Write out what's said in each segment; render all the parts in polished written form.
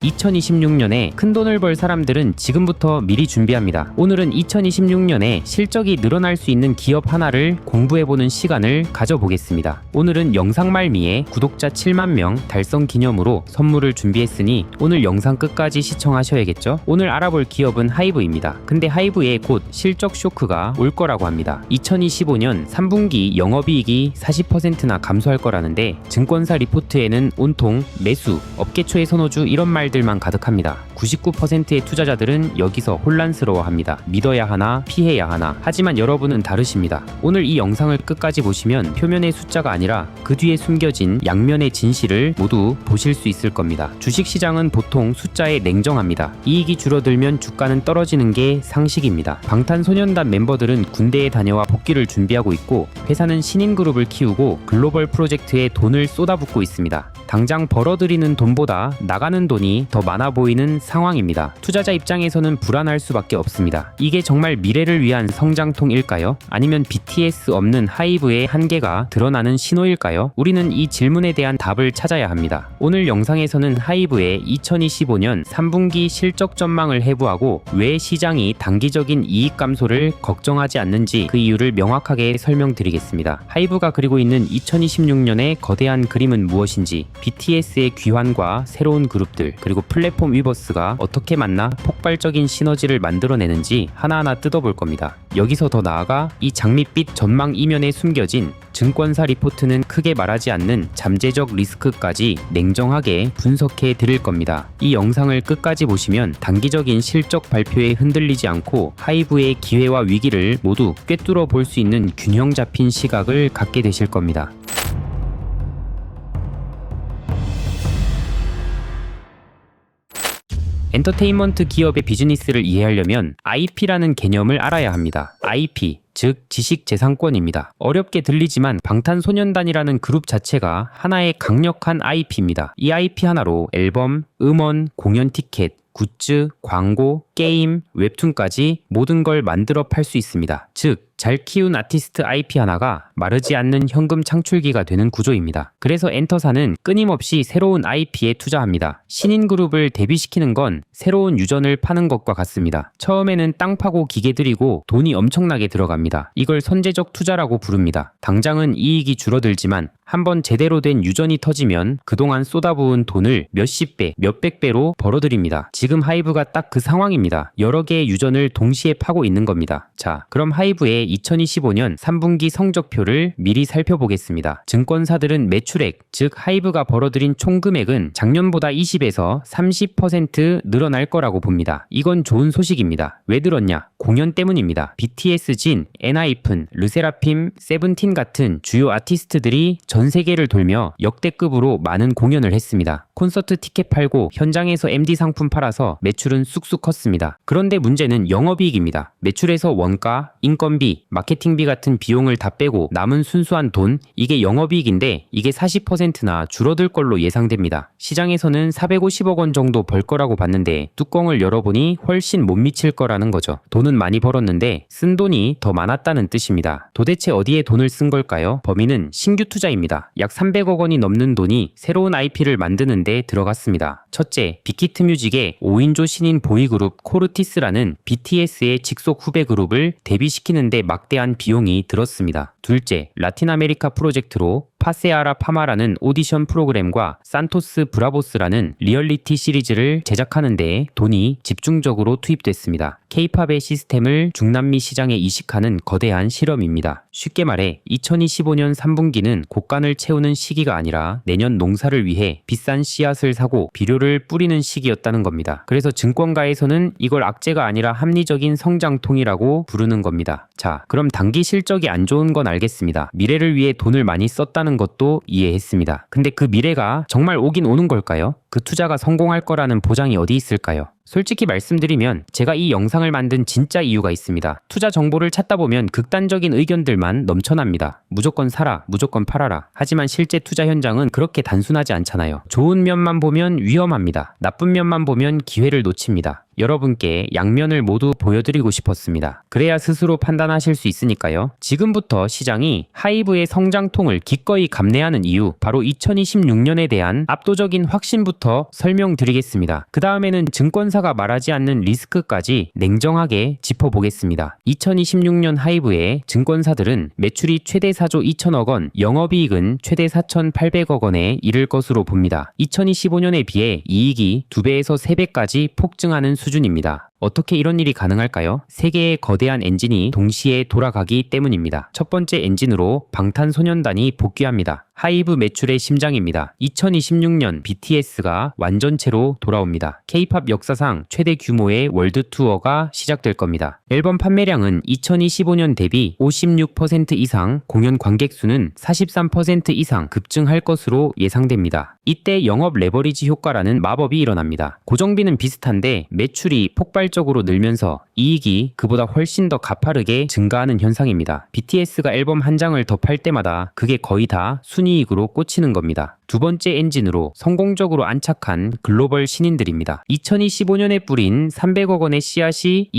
2026년에 큰돈을 벌 사람들은 지금부터 미리 준비합니다. 오늘은 2026년에 실적이 늘어날 수 있는 기업 하나를 공부해보는 시간을 가져보겠습니다. 오늘은 영상 말미에 구독자 7만 명 달성 기념으로 선물을 준비했으니 오늘 영상 끝까지 시청하셔야겠죠? 오늘 알아볼 기업은 하이브입니다. 근데 하이브에 곧 실적 쇼크가 올 거라고 합니다. 2025년 3분기 영업이익이 40%나 감소할 거라는데 증권사 리포트에는 온통 매수, 업계 초의 선호주 이런 말들만 가득합니다. 99%의 투자자들은 여기서 혼란스러워합니다. 믿어야 하나 피해야 하나. 하지만 여러분은 다르십니다. 오늘 이 영상을 끝까지 보시면 표면의 숫자가 아니라 그 뒤에 숨겨진 양면의 진실을 모두 보실 수 있을 겁니다. 주식시장은 보통 숫자에 냉정합니다. 이익이 줄어들면 주가는 떨어지는 게 상식입니다. 방탄소년단 멤버들은 군대에 다녀와 복귀를 준비하고 있고 회사는 신인그룹을 키우고 글로벌 프로젝트에 돈을 쏟아붓고 있습니다. 당장 벌어들이는 돈보다 나가는 돈이 더 많아 보이는 상황입니다. 투자자 입장에서는 불안할 수밖에 없습니다. 이게 정말 미래를 위한 성장통일까요? 아니면 BTS 없는 하이브의 한계가 드러나는 신호일까요? 우리는 이 질문에 대한 답을 찾아야 합니다. 오늘 영상에서는 하이브의 2025년 3분기 실적 전망을 해부하고 왜 시장이 단기적인 이익 감소를 걱정하지 않는지 그 이유를 명확하게 설명드리겠습니다. 하이브가 그리고 있는 2026년의 거대한 그림은 무엇인지, BTS의 귀환과 새로운 그룹들, 그리고 플랫폼 위버스가 어떻게 만나 폭발적인 시너지를 만들어내는지 하나하나 뜯어볼 겁니다. 여기서 더 나아가 이 장밋빛 전망 이면에 숨겨진 증권사 리포트는 크게 말하지 않는 잠재적 리스크까지 냉정하게 분석해 드릴 겁니다. 이 영상을 끝까지 보시면 단기적인 실적 발표에 흔들리지 않고 하이브의 기회와 위기를 모두 꿰뚫어 볼 수 있는 균형 잡힌 시각을 갖게 되실 겁니다. 엔터테인먼트 기업의 비즈니스를 이해하려면 IP라는 개념을 알아야 합니다. IP, 즉 지식재산권입니다. 어렵게 들리지만 방탄소년단이라는 그룹 자체가 하나의 강력한 IP입니다. 이 IP 하나로 앨범, 음원, 공연 티켓, 굿즈, 광고, 게임, 웹툰까지 모든 걸 만들어 팔 수 있습니다. 즉, 잘 키운 아티스트 IP 하나가 마르지 않는 현금 창출기가 되는 구조입니다. 그래서 엔터사는 끊임없이 새로운 IP에 투자합니다. 신인 그룹을 데뷔시키는 건 새로운 유전을 파는 것과 같습니다. 처음에는 땅 파고 기계 들이고 돈이 엄청나게 들어갑니다. 이걸 선제적 투자라고 부릅니다. 당장은 이익이 줄어들지만 한번 제대로 된 유전이 터지면 그동안 쏟아부은 돈을 몇십 배, 몇백 배로 벌어들입니다. 지금 하이브가 딱 그 상황입니다. 여러 개의 유전을 동시에 파고 있는 겁니다. 자, 그럼 하이브의 2025년 3분기 성적표를 미리 살펴보겠습니다. 증권사들은 매출액, 즉 하이브가 벌어들인 총 금액은 작년보다 20에서 30% 늘어날 거라고 봅니다. 이건 좋은 소식입니다. 왜 늘었냐? 공연 때문입니다. BTS, 진, 엔하이픈, 르세라핌, 세븐틴 같은 주요 아티스트들이 전 세계를 돌며 역대급으로 많은 공연을 했습니다. 콘서트 티켓 팔고 현장에서 MD 상품 팔아서 매출은 쑥쑥 컸습니다. 그런데 문제는 영업이익입니다. 매출에서 원가, 인건비, 마케팅비 같은 비용을 다 빼고 남은 순수한 돈, 이게 영업이익인데 이게 40%나 줄어들 걸로 예상됩니다. 시장에서는 450억 원 정도 벌 거라고 봤는데 뚜껑을 열어보니 훨씬 못 미칠 거라는 거죠. 돈은 많이 벌었는데 쓴 돈이 더 많았다는 뜻입니다. 도대체 어디에 돈을 쓴 걸까요? 범인은 신규 투자입니다. 약 300억 원이 넘는 돈이 새로운 IP를 만드는 데 들어갔습니다. 첫째, 빅히트 뮤직의 5인조 신인 보이그룹 코르티스라는 BTS의 직속 후배 그룹을 데뷔시키는데 막대한 비용이 들었습니다. 둘째, 라틴 아메리카 프로젝트로 파세아라 파마라는 오디션 프로그램과 산토스 브라보스라는 리얼리티 시리즈를 제작하는 데 돈이 집중적으로 투입됐습니다. K-팝의 시스템을 중남미 시장에 이식하는 거대한 실험입니다. 쉽게 말해 2025년 3분기는 곡간을 채우는 시기가 아니라 내년 농사를 위해 비싼 씨앗을 사고 비료를 뿌리는 시기였다는 겁니다. 그래서 증권가에서는 이걸 악재가 아니라 합리적인 성장통이라고 부르는 겁니다. 자, 그럼 단기 실적이 안 좋은 건 알겠습니다. 미래를 위해 돈을 많이 썼다는 것도 이해했습니다. 근데 그 미래가 정말 오긴 오는 걸까요? 그 투자가 성공할 거라는 보장이 어디 있을까요? 솔직히 말씀드리면 제가 이 영상을 만든 진짜 이유가 있습니다. 투자 정보를 찾다 보면 극단적인 의견들만 넘쳐납니다. 무조건 사라, 무조건 팔아라. 하지만 실제 투자 현장은 그렇게 단순하지 않잖아요. 좋은 면만 보면 위험합니다. 나쁜 면만 보면 기회를 놓칩니다. 여러분께 양면을 모두 보여드리고 싶었습니다. 그래야 스스로 판단하실 수 있으니까요. 지금부터 시장이 하이브의 성장통을 기꺼이 감내하는 이유, 바로 2026년에 대한 압도적인 확신부터 설명드리겠습니다. 그 다음에는 증권사가 말하지 않는 리스크까지 냉정하게 짚어보겠습니다. 2026년 하이브의 증권사들은 매출이 최대 4조 2천억 원, 영업이익은 최대 4,800억 원에 이를 것으로 봅니다. 2025년에 비해 이익이 2배에서 3배까지 폭증하는 수준입니다. 어떻게 이런 일이 가능할까요? 세 개의 거대한 엔진이 동시에 돌아가기 때문입니다. 첫 번째 엔진으로 방탄소년단이 복귀합니다. 하이브 매출의 심장입니다. 2026년 BTS가 완전체로 돌아옵니다. K-팝 역사상 최대 규모의 월드 투어가 시작될 겁니다. 앨범 판매량은 2025년 대비 56% 이상, 공연 관객 수는 43% 이상 급증할 것으로 예상됩니다. 이때 영업 레버리지 효과라는 마법이 일어납니다. 고정비는 비슷한데 매출이 폭발적으로 늘면서 이익이 그보다 훨씬 더 가파르게 증가하는 현상입니다. BTS가 앨범 한 장을 더 팔 때마다 그게 거의 다 순이익으로 꽂히는 겁니다. 두 번째 엔진으로 성공적으로 안착한 글로벌 신인들입니다. 2025년에 뿌린 300억 원의 씨앗이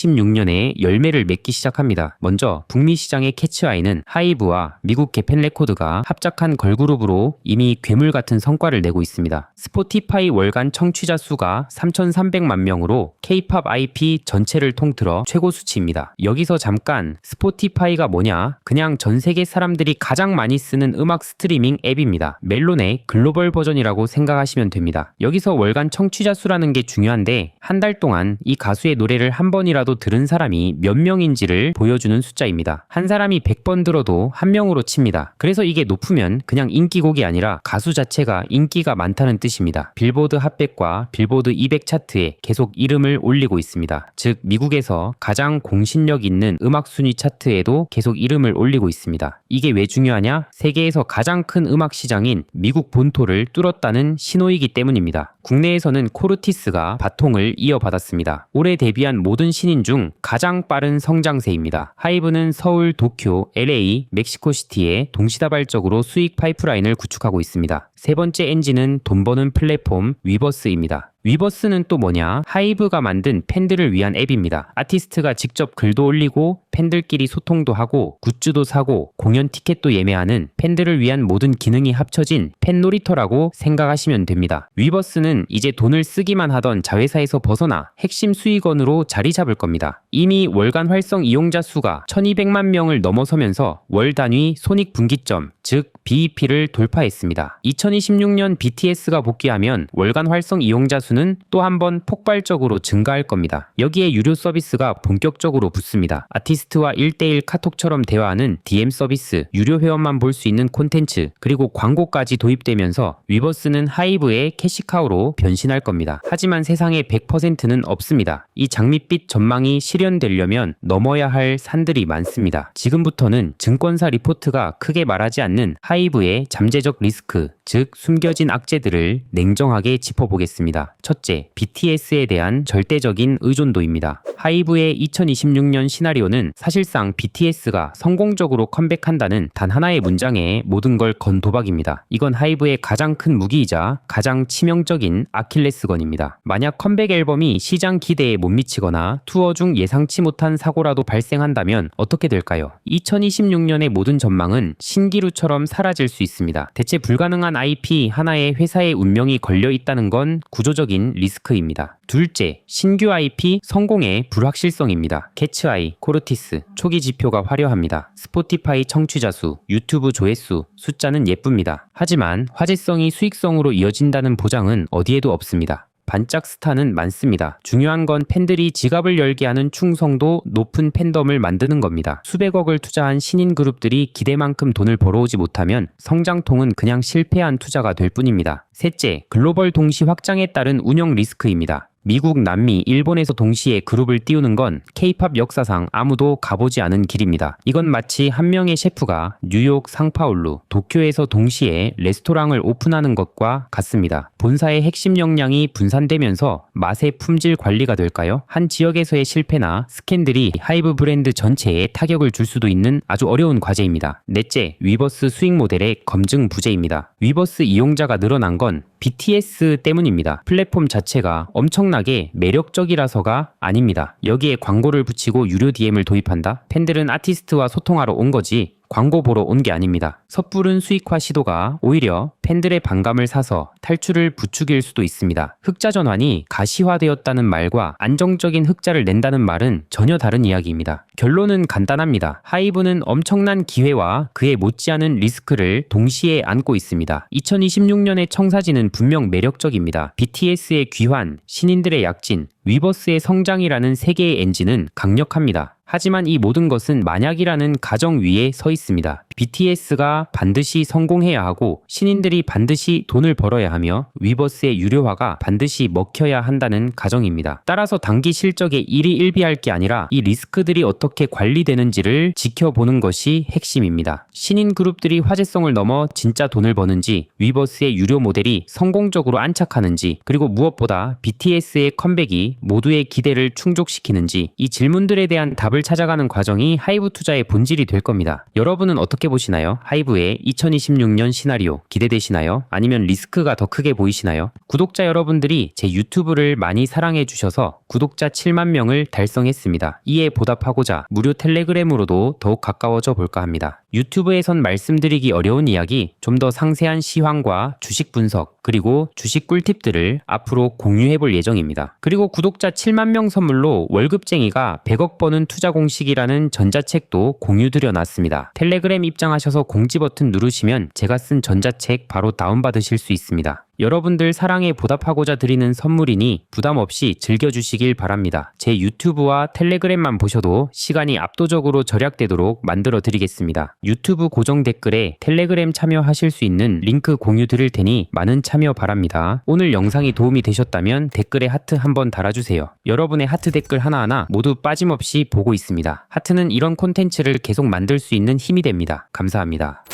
2026년에 열매를 맺기 시작합니다. 먼저 북미 시장의 캐치아이는 하이브와 미국 개펜 레코드가 합작한 걸그룹으로 이미 괴물 같은 성과를 내고 있습니다. 스포티파이 월간 청취자 수가 3,300만 명으로 K-팝 IP 전체를 통틀어 최고 수치입니다. 여기서 잠깐 스포티파이가 뭐냐? 그냥 전 세계 사람들이 가장 많이 쓰는 음악 스트리밍 앱입니다. 멜론의 글로벌 버전이라고 생각하시면 됩니다. 여기서 월간 청취자 수라는 게 중요한데 한 달 동안 이 가수의 노래를 한 번이라도 들은 사람이 몇 명인지를 보여주는 숫자입니다. 한 사람이 100번 들어도 한 명으로 칩니다. 그래서 이게 높으면 그냥 인기곡이 아니라 가수 자체가 인기가 많다는 뜻입니다. 빌보드 핫백과 빌보드 200 차트에 계속 이름을 올리고 있습니다. 즉 미국에서 가장 공신력 있는 음악 순위 차트에도 계속 이름을 올리고 있습니다. 이게 왜 중요하냐? 세계에서 가장 큰 음악 시장인 미국 본토를 뚫었다는 신호이기 때문입니다. 국내에서는 코르티스가 바통을 이어받았습니다. 올해 데뷔한 모든 신인 중 가장 빠른 성장세입니다. 하이브는 서울, 도쿄, LA, 멕시코시티에 동시다발적으로 수익 파이프라인을 구축하고 있습니다. 세 번째 엔진은 돈 버는 플랫폼 위버스입니다. 위버스는 또 뭐냐? 하이브가 만든 팬들을 위한 앱입니다. 아티스트가 직접 글도 올리고 팬들끼리 소통도 하고 굿즈도 사고 공연 티켓도 예매하는 팬들을 위한 모든 기능이 합쳐진 팬 놀이터라고 생각하시면 됩니다. 위버스는 이제 돈을 쓰기만 하던 자회사에서 벗어나 핵심 수익원으로 자리 잡을 겁니다. 이미 월간 활성 이용자 수가 1200만 명을 넘어서면서 월 단위 손익분기점, 즉 BEP를 돌파했습니다. 2026년 BTS가 복귀하면 월간 활성 이용자 수는 또 한 번 폭발적으로 증가할 겁니다. 여기에 유료 서비스가 본격적으로 붙습니다. 아티스트와 1대1 카톡처럼 대화하는 DM 서비스, 유료 회원만 볼 수 있는 콘텐츠, 그리고 광고까지 도입되면서 위버스는 하이브의 캐시카우로 변신할 겁니다. 하지만 세상에 100%는 없습니다. 이 장밋빛 전망이 실현되려면 넘어야 할 산들이 많습니다. 지금부터는 증권사 리포트가 크게 말하지 않는 하이브의 잠재적 리스크, 즉 숨겨진 악재들을 냉정하게 짚어보겠습니다. 첫째, BTS에 대한 절대적인 의존도입니다. 하이브의 2026년 시나리오는 사실상 BTS가 성공적으로 컴백한다는 단 하나의 문장에 모든 걸 건 도박입니다. 이건 하이브의 가장 큰 무기이자 가장 치명적인 아킬레스건입니다. 만약 컴백 앨범이 시장 기대에 못 미치거나 투어 중 예상치 못한 사고라도 발생한다면 어떻게 될까요? 2026년의 모든 전망은 신기루처럼 사라질 수 있습니다. 대체 불가능한 IP 하나의 회사의 운명이 걸려 있다는 건 구조적인 리스크입니다. 둘째, 신규 IP 성공의 불확실성입니다. 캐치아이, 코르티스, 초기 지표가 화려합니다. 스포티파이 청취자 수, 유튜브 조회수, 숫자는 예쁩니다. 하지만 화제성이 수익성으로 이어진다는 보장은 어디에도 없습니다. 반짝 스타는 많습니다. 중요한 건 팬들이 지갑을 열게 하는 충성도 높은 팬덤을 만드는 겁니다. 수백억을 투자한 신인 그룹들이 기대만큼 돈을 벌어오지 못하면 성장통은 그냥 실패한 투자가 될 뿐입니다. 셋째, 글로벌 동시 확장에 따른 운영 리스크입니다. 미국, 남미, 일본에서 동시에 그룹을 띄우는 건 K-팝 역사상 아무도 가보지 않은 길입니다. 이건 마치 한 명의 셰프가 뉴욕, 상파울루, 도쿄에서 동시에 레스토랑을 오픈하는 것과 같습니다. 본사의 핵심 역량이 분산되면서 맛의 품질 관리가 될까요? 한 지역에서의 실패나 스캔들이 하이브 브랜드 전체에 타격을 줄 수도 있는 아주 어려운 과제입니다. 넷째, 위버스 수익 모델의 검증 부재입니다. 위버스 이용자가 늘어난 건 BTS 때문입니다. 플랫폼 자체가 엄청나게 단순하게 매력적이라서가 아닙니다. 여기에 광고를 붙이고 유료 DM을 도입한다? 팬들은 아티스트와 소통하러 온 거지 광고 보러 온 게 아닙니다. 섣부른 수익화 시도가 오히려 팬들의 반감을 사서 탈출을 부추길 수도 있습니다. 흑자 전환이 가시화되었다는 말과 안정적인 흑자를 낸다는 말은 전혀 다른 이야기입니다. 결론은 간단합니다. 하이브는 엄청난 기회와 그에 못지않은 리스크를 동시에 안고 있습니다. 2026년의 청사진은 분명 매력적입니다. BTS의 귀환, 신인들의 약진, 위버스의 성장이라는 세 개의 엔진은 강력합니다. 하지만 이 모든 것은 만약이라는 가정 위에 서 있습니다. BTS가 반드시 성공해야 하고 신인들이 반드시 돈을 벌어야 하며 위버스의 유료화가 반드시 먹혀야 한다는 가정입니다. 따라서 단기 실적에 일희일비할 게 아니라 이 리스크들이 어떻게 관리되는지를 지켜보는 것이 핵심입니다. 신인 그룹들이 화제성을 넘어 진짜 돈을 버는지, 위버스의 유료 모델이 성공적으로 안착하는지, 그리고 무엇보다 BTS의 컴백이 모두의 기대를 충족시키는지, 이 질문들에 대한 답을 찾아가는 과정이 하이브 투자의 본질이 될 겁니다. 여러분은 어떻게 보시나요? 하이브의 2026년 시나리오 기대되시나요? 아니면 리스크가 더 크게 보이시나요? 구독자 여러분들이 제 유튜브를 많이 사랑해 주셔서 구독자 7만 명을 달성했습니다. 이에 보답하고자 무료 텔레그램으로도 더욱 가까워져 볼까 합니다. 유튜브에선 말씀드리기 어려운 이야기, 좀 더 상세한 시황과 주식 분석, 그리고 주식 꿀팁들을 앞으로 공유해 볼 예정입니다. 그리고 구독자 7만 명 선물로 월급쟁이가 100억 버는 투자 공식이라는 전자책도 공유드려 놨습니다. 텔레그램 입장하셔서 공지 버튼 누르시면 제가 쓴 전자책 바로 다운받으실 수 있습니다. 여러분들 사랑에 보답하고자 드리는 선물이니 부담 없이 즐겨주시길 바랍니다. 제 유튜브와 텔레그램만 보셔도 시간이 압도적으로 절약되도록 만들어 드리겠습니다. 유튜브 고정 댓글에 텔레그램 참여하실 수 있는 링크 공유 드릴 테니 많은 참여 바랍니다. 오늘 영상이 도움이 되셨다면 댓글에 하트 한번 달아주세요. 여러분의 하트 댓글 하나하나 모두 빠짐없이 보고 있습니다. 하트는 이런 콘텐츠를 계속 만들 수 있는 힘이 됩니다. 감사합니다.